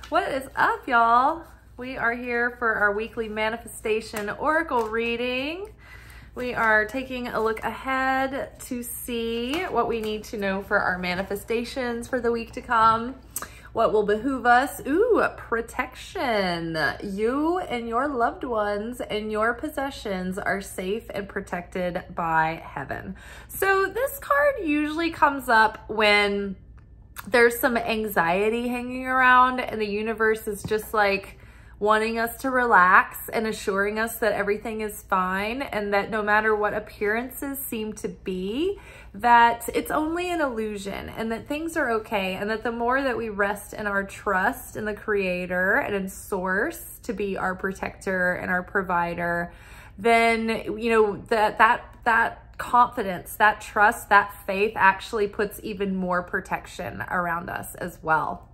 What is up, y'all? We are here for our weekly manifestation oracle reading. We are taking a look ahead to see what we need to know for our manifestations for the week to come. What will behoove us? Ooh, protection. You and your loved ones and your possessions are safe and protected by heaven. So this card usually comes up when there's some anxiety hanging around and the universe is just like wanting us to relax and assuring us that everything is fine and that no matter what appearances seem to be, that it's only an illusion and that things are okay, and that the more that we rest in our trust in the Creator and in Source to be our protector and our provider, then, you know, that confidence, that trust, that faith actually puts even more protection around us as well.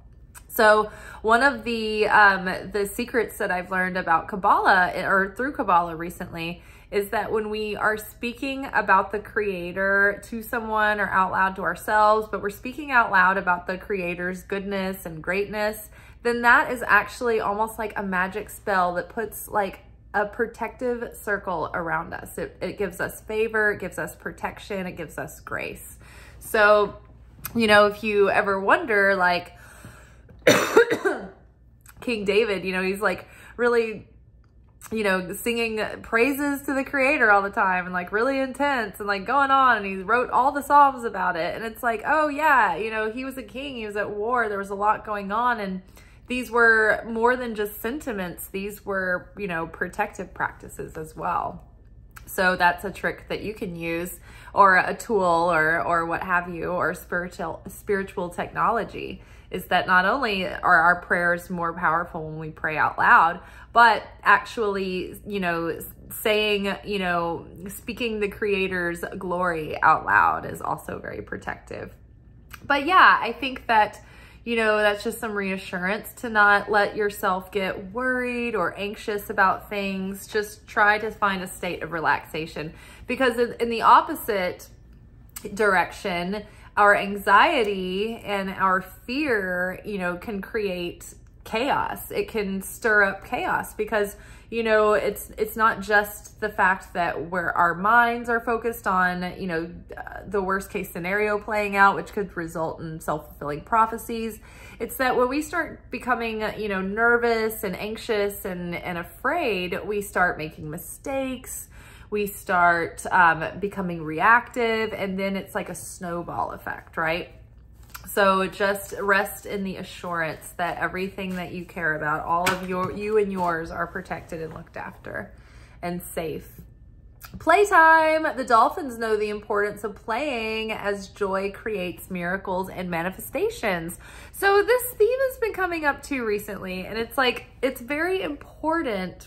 So one of the secrets that I've learned about Kabbalah, or through Kabbalah recently, is that when we are speaking about the Creator to someone or out loud to ourselves, but we're speaking out loud about the Creator's goodness and greatness, then that is actually almost like a magic spell that puts like a protective circle around us. It gives us favor, it gives us protection, it gives us grace. So, you know, if you ever wonder, like, King David, you know, he's like really, you know, singing praises to the Creator all the time and like really intense and like going on, and he wrote all the Psalms about it. And it's like, oh yeah, you know, he was a king, he was at war, there was a lot going on, and these were more than just sentiments. These were, you know, protective practices as well. So that's a trick that you can use, or a tool, or what have you, or spiritual technology, is that not only are our prayers more powerful when we pray out loud, but actually, you know, saying, you know, speaking the Creator's glory out loud is also very protective. But yeah, I think that, you know, that's just some reassurance to not let yourself get worried or anxious about things. Just try to find a state of relaxation, because in the opposite direction, our anxiety and our fear, you know, can create chaos. It can stir up chaos because, you know, it's not just the fact that our minds are focused on, you know, the worst case scenario playing out, which could result in self-fulfilling prophecies. It's that when we start becoming, you know, nervous and anxious and afraid, we start making mistakes. We start becoming reactive, and then it's like a snowball effect, right? So just rest in the assurance that everything that you care about, all of you and yours, are protected and looked after and safe. Playtime. The dolphins know the importance of playing, as joy creates miracles and manifestations. So this theme has been coming up too recently, and it's like, it's very important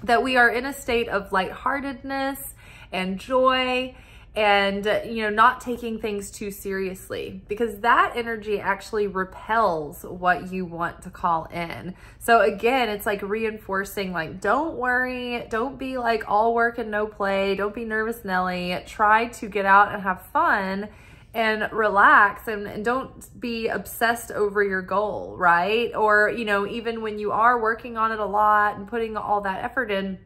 that we are in a state of lightheartedness and joy, and, you know, not taking things too seriously, because that energy actually repels what you want to call in. So again, it's like reinforcing, like, don't worry, don't be like all work and no play, don't be nervous Nelly, try to get out and have fun and relax, and don't be obsessed over your goal, right? Or, you know, even when you are working on it a lot and putting all that effort in,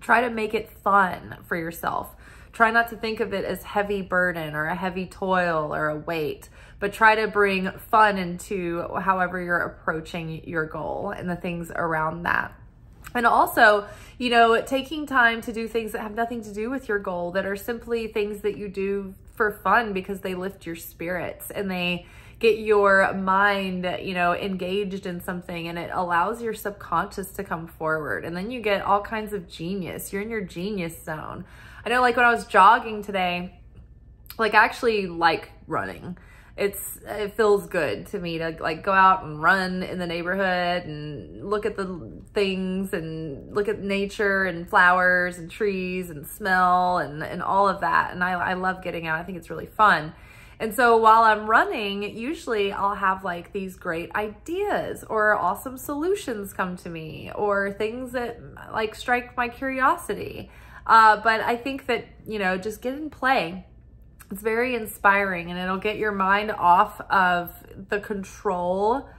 try to make it fun for yourself. Try not to think of it as heavy burden or a heavy toil or a weight, but try to bring fun into however you're approaching your goal and the things around that. And also, you know, taking time to do things that have nothing to do with your goal, that are simply things that you do for fun because they lift your spirits and they get your mind, you know, engaged in something, and it allows your subconscious to come forward. And then you get all kinds of genius. You're in your genius zone. I know, like, when I was jogging today, like, I actually like running. It feels good to me to like go out and run in the neighborhood and look at the things and look at nature and flowers and trees and smell and all of that. And I love getting out. I think it's really fun. And so while I'm running, usually I'll have like these great ideas or awesome solutions come to me, or things that like strike my curiosity. But I think that, you know, just get in play. It's very inspiring, and it'll get your mind off of the control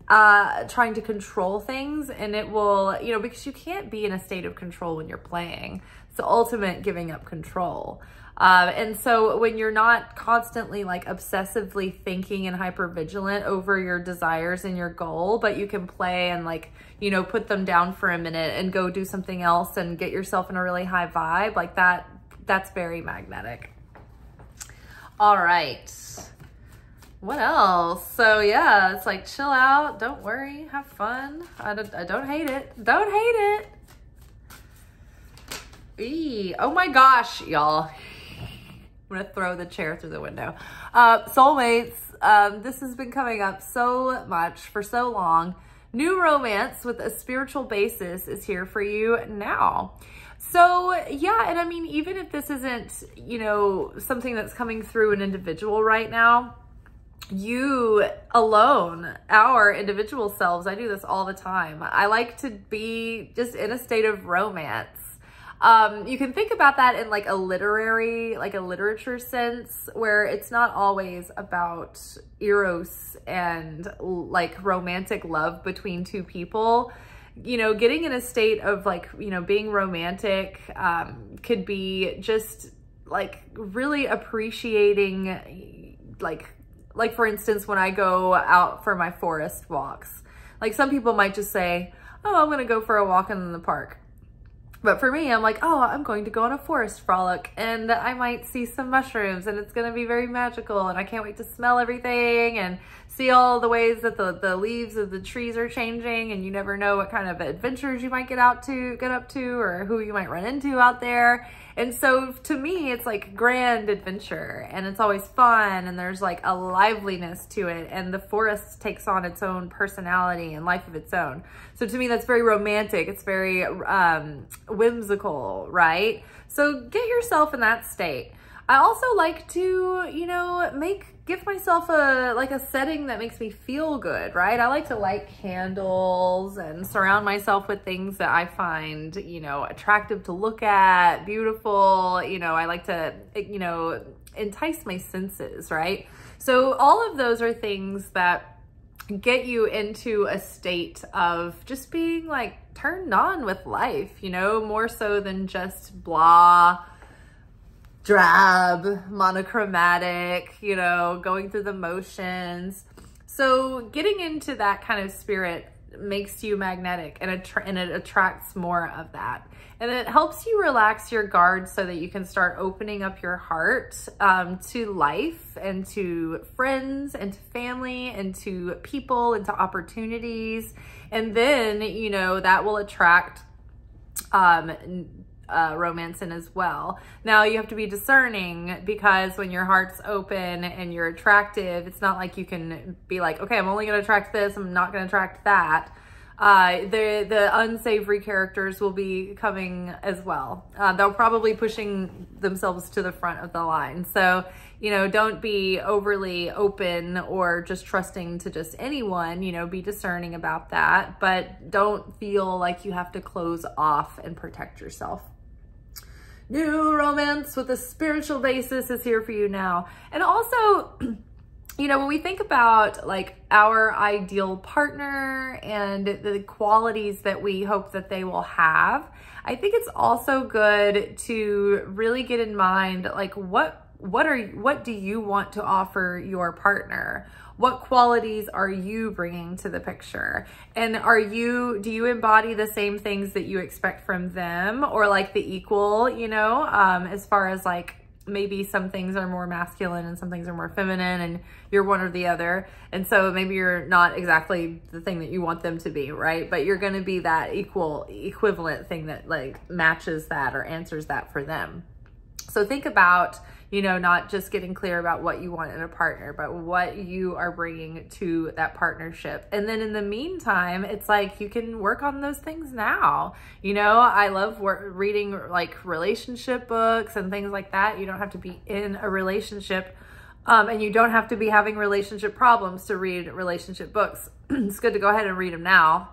trying to control things, and it will, you know, because you can't be in a state of control when you're playing. It's the ultimate giving up control. And so when you're not constantly like obsessively thinking and hyper vigilant over your desires and your goal, but you can play and like, you know, put them down for a minute and go do something else and get yourself in a really high vibe like that, that's very magnetic. All right. What else? So yeah, it's like chill out, don't worry, have fun. I don't hate it. Don't hate it. Eee. Oh my gosh, y'all. I'm gonna throw the chair through the window. Soulmates, this has been coming up so much for so long. New romance with a spiritual basis is here for you now. So yeah, and I mean, even if this isn't, you know, something that's coming through an individual right now, you alone, our individual selves, I do this all the time. I like to be just in a state of romance. You can think about that in like a literary, like a literature sense, where it's not always about eros and like romantic love between two people. You know, getting in a state of like, you know, being romantic could be just like really appreciating, like for instance, when I go out for my forest walks, like some people might just say, oh, I'm gonna go for a walk in the park. But for me, I'm like, oh, I'm going to go on a forest frolic and I might see some mushrooms and it's going to be very magical and I can't wait to smell everything and see all the ways that the leaves of the trees are changing, and you never know what kind of adventures you might get up to or who you might run into out there. And so to me, it's like grand adventure and it's always fun and there's like a liveliness to it, and the forest takes on its own personality and life of its own. So to me, that's very romantic. It's very whimsical, right? So get yourself in that state. I also like to, you know, give myself a setting that makes me feel good, right? I like to light candles and surround myself with things that I find, you know, attractive to look at, beautiful. You know, I like to, you know, entice my senses, right? So all of those are things that get you into a state of just being like turned on with life, you know, more so than just blah, drab, monochromatic, you know, going through the motions. So getting into that kind of spirit makes you magnetic, and it attracts more of that. And it helps you relax your guard so that you can start opening up your heart to life and to friends and to family and to people and to opportunities. And then, you know, that will attract romance in as well. Now you have to be discerning, because when your heart's open and you're attractive, it's not like you can be like, okay, I'm only going to attract this, I'm not going to attract that. The unsavory characters will be coming as well. They'll probably pushing themselves to the front of the line. So, you know, don't be overly open or just trusting to just anyone, you know, be discerning about that, but don't feel like you have to close off and protect yourself. New romance with a spiritual basis is here for you now. And also, you know, when we think about like our ideal partner and the qualities that we hope that they will have, I think it's also good to really get in mind, like what do you want to offer your partner? What qualities are you bringing to the picture? And do you embody the same things that you expect from them, or like the equal, you know, as far as like, maybe some things are more masculine and some things are more feminine and you're one or the other. And so maybe you're not exactly the thing that you want them to be, right? But you're going to be that equivalent thing that like matches that or answers that for them. So think about, you know, not just getting clear about what you want in a partner, but what you are bringing to that partnership. And then in the meantime, it's like you can work on those things now. You know, I love reading like relationship books and things like that. You don't have to be in a relationship and you don't have to be having relationship problems to read relationship books. It's good to go ahead and read them now.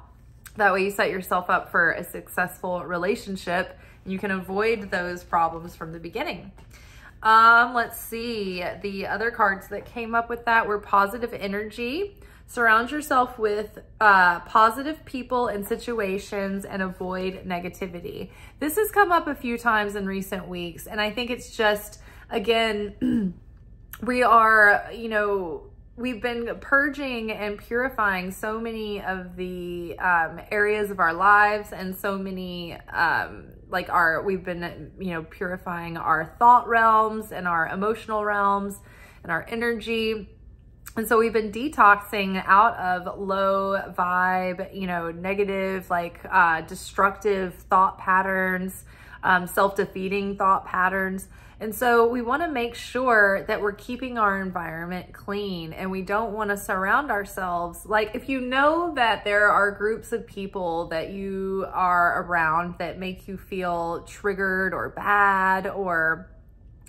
That way you set yourself up for a successful relationship and you can avoid those problems from the beginning. Let's see. The other cards that came up with that were positive energy. Surround yourself with positive people and situations and avoid negativity. This has come up a few times in recent weeks, and I think it's just, again, we are, you know, we've been purging and purifying so many of the areas of our lives, and so many, we've been, you know, purifying our thought realms and our emotional realms and our energy. And so we've been detoxing out of low vibe, you know, negative, destructive thought patterns, self-defeating thought patterns. And so we want to make sure that we're keeping our environment clean, and we don't want to surround ourselves. Like, if you know that there are groups of people that you are around that make you feel triggered or bad, or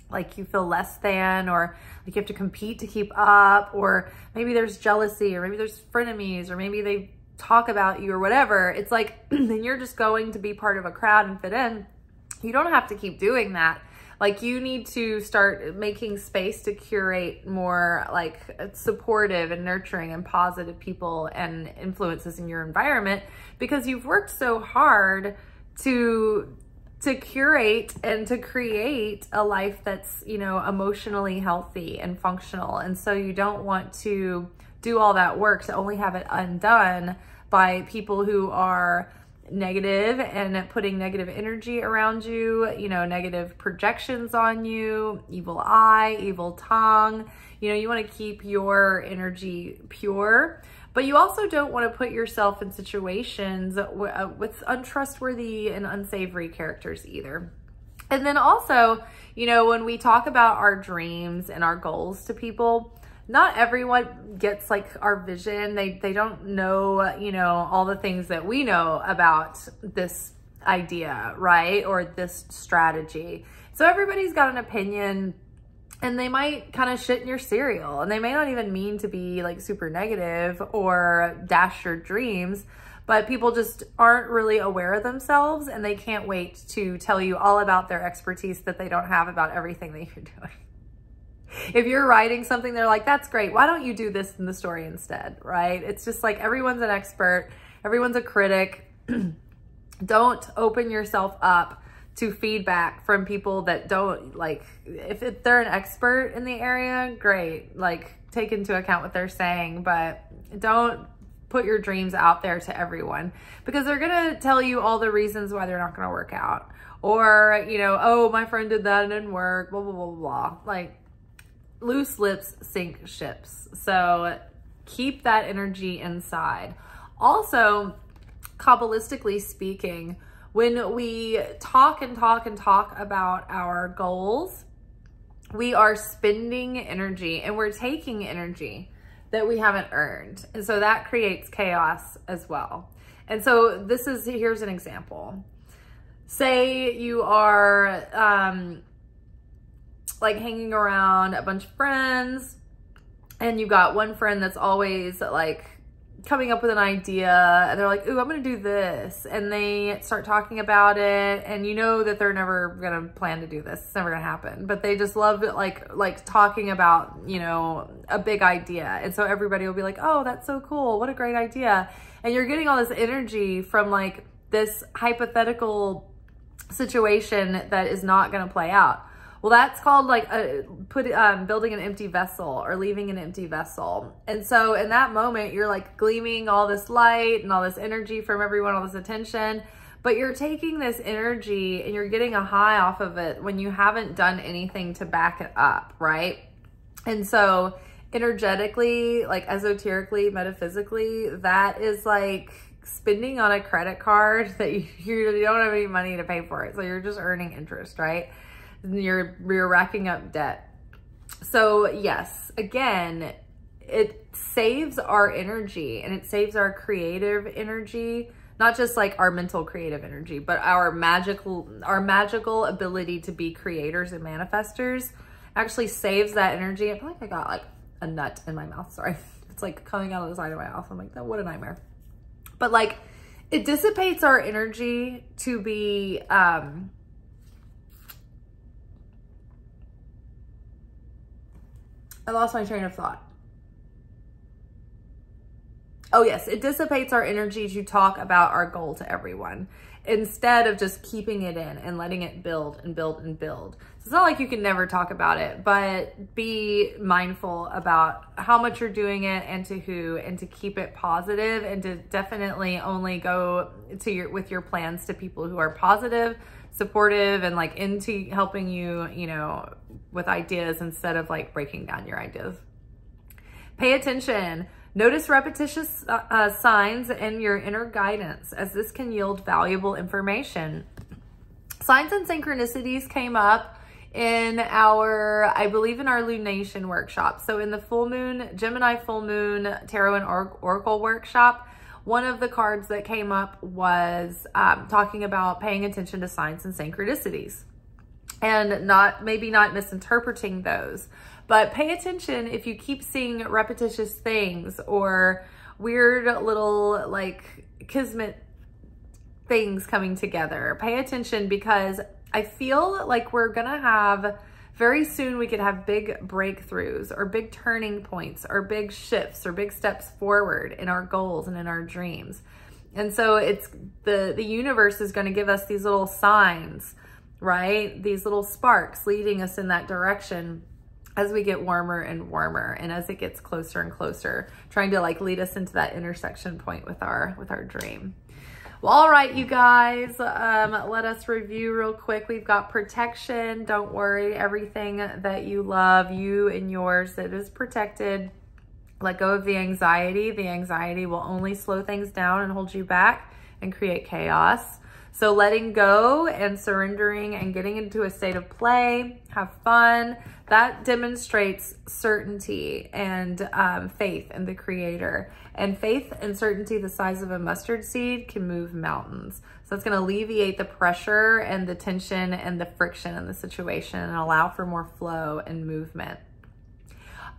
like you feel less than, or like you have to compete to keep up, or maybe there's jealousy, or maybe there's frenemies, or maybe they talk about you or whatever, it's like, then you're just going to be part of a crowd and fit in. You don't have to keep doing that. Like, you need to start making space to curate more like supportive and nurturing and positive people and influences in your environment, because you've worked so hard to curate and to create a life that's, you know, emotionally healthy and functional. And so you don't want to do all that work to only have it undone by people who are negative and putting negative energy around you, you know, negative projections on you, evil eye, evil tongue. You know, you want to keep your energy pure, but you also don't want to put yourself in situations with untrustworthy and unsavory characters either. And then also, you know, when we talk about our dreams and our goals to people, not everyone gets like our vision. They don't know, you know, all the things that we know about this idea, right? Or this strategy. So everybody's got an opinion, and they might kind of shit in your cereal, and they may not even mean to be like super negative or dash your dreams, but people just aren't really aware of themselves, and they can't wait to tell you all about their expertise that they don't have about everything that you're doing. If you're writing something, they're like, that's great. Why don't you do this in the story instead, right? It's just like, everyone's an expert. Everyone's a critic. Don't open yourself up to feedback from people that don't, like, if they're an expert in the area, great. Like, take into account what they're saying, but don't put your dreams out there to everyone, because they're going to tell you all the reasons why they're not going to work out. Or, you know, oh, my friend did that and it didn't work, blah, blah, blah, blah. Like, loose lips sink ships. So keep that energy inside. Also, Kabbalistically speaking, when we talk and talk and talk about our goals, we are spending energy, and we're taking energy that we haven't earned. And so that creates chaos as well. And so here's an example. Say you are, like hanging around a bunch of friends, and you got one friend that's always like coming up with an idea, and they're like, ooh, I'm gonna do this, and they start talking about it, and you know that they're never gonna plan to do this, it's never gonna happen, but they just love it, like talking about, you know, a big idea. And so everybody will be like, oh, that's so cool, what a great idea. And you're getting all this energy from like this hypothetical situation that is not gonna play out. Well, that's called like building an empty vessel, or leaving an empty vessel. And so in that moment, you're like gleaming all this light and all this energy from everyone, all this attention, but you're taking this energy and you're getting a high off of it when you haven't done anything to back it up, right? And so energetically, like esoterically, metaphysically, that is like spending on a credit card that you don't have any money to pay for it. So you're just earning interest, right? You're racking up debt. So yes, again, it saves our energy, and it saves our creative energy, not just like our mental creative energy, but our magical ability to be creators and manifestors actually saves that energy. I feel like I got like a nut in my mouth. Sorry. It's like coming out of the side of my mouth. I'm like, what a nightmare. But like, it dissipates our energy to be, I lost my train of thought. Oh yes, it dissipates our energy to talk about our goal to everyone instead of just keeping it in and letting it build and build and build. So it's not like you can never talk about it, but be mindful about how much you're doing it and to who, and to keep it positive, and to definitely only go to with your plans to people who are positive, supportive, and like into helping you, you know, with ideas instead of like breaking down your ideas. Pay attention. Notice repetitious signs in your inner guidance, as this can yield valuable information. Signs and synchronicities came up in our, I believe in our Lunation workshop. So in the full moon, Gemini full moon tarot and oracle workshop, one of the cards that came up was talking about paying attention to signs and synchronicities, and maybe not misinterpreting those. But pay attention if you keep seeing repetitious things or weird little like kismet things coming together. Pay attention, because I feel like we're gonna have, very soon we could have big breakthroughs or big turning points or big shifts or big steps forward in our goals and in our dreams. And so it's the universe is gonna give us these little signs, right? These little sparks leading us in that direction as we get warmer and warmer, and as it gets closer and closer, trying to like lead us into that intersection point with our dream. Well, all right, you guys, let us review real quick. We've got protection. Don't worry, everything that you love, you and yours, that is protected. Let go of the anxiety. The anxiety will only slow things down and hold you back and create chaos. So letting go and surrendering and getting into a state of play, have fun, that demonstrates certainty and faith in the creator. And faith and certainty the size of a mustard seed can move mountains. So it's going to alleviate the pressure and the tension and the friction in the situation and allow for more flow and movement.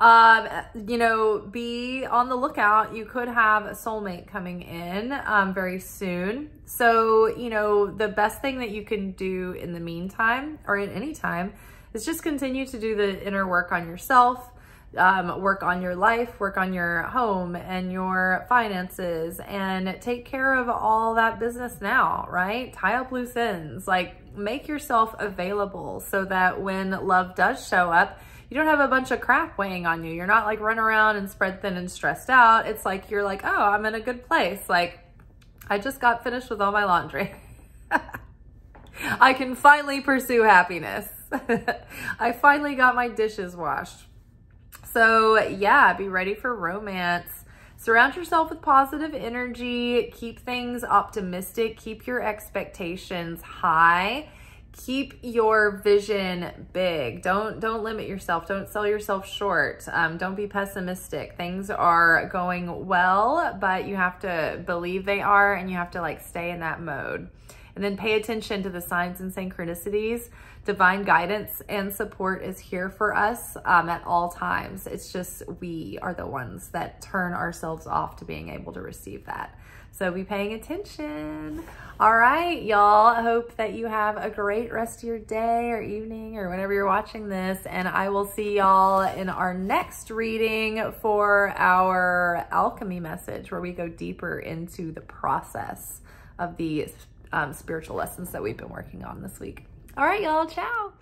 You know, be on the lookout. You could have a soulmate coming in very soon. So, you know, the best thing that you can do in the meantime, or in any time, is just continue to do the inner work on yourself, work on your life, work on your home and your finances, and take care of all that business now, right? Tie up loose ends, like make yourself available so that when love does show up, you don't have a bunch of crap weighing on you. You're not like run around and spread thin and stressed out. It's like, you're like, oh, I'm in a good place. Like, I just got finished with all my laundry. I can finally pursue happiness. I finally got my dishes washed. So yeah, be ready for romance. Surround yourself with positive energy. Keep things optimistic. Keep your expectations high. Keep your vision big. Don't limit yourself. Don't sell yourself short. Don't be pessimistic. Things are going well, but you have to believe they are, and you have to like stay in that mode. And then pay attention to the signs and synchronicities. Divine guidance and support is here for us at all times. It's just we are the ones that turn ourselves off to being able to receive that. So be paying attention. All right, y'all. I hope that you have a great rest of your day or evening or whenever you're watching this. And I will see y'all in our next reading for our alchemy message, where we go deeper into the process of the spiritual lessons that we've been working on this week. All right, y'all. Ciao.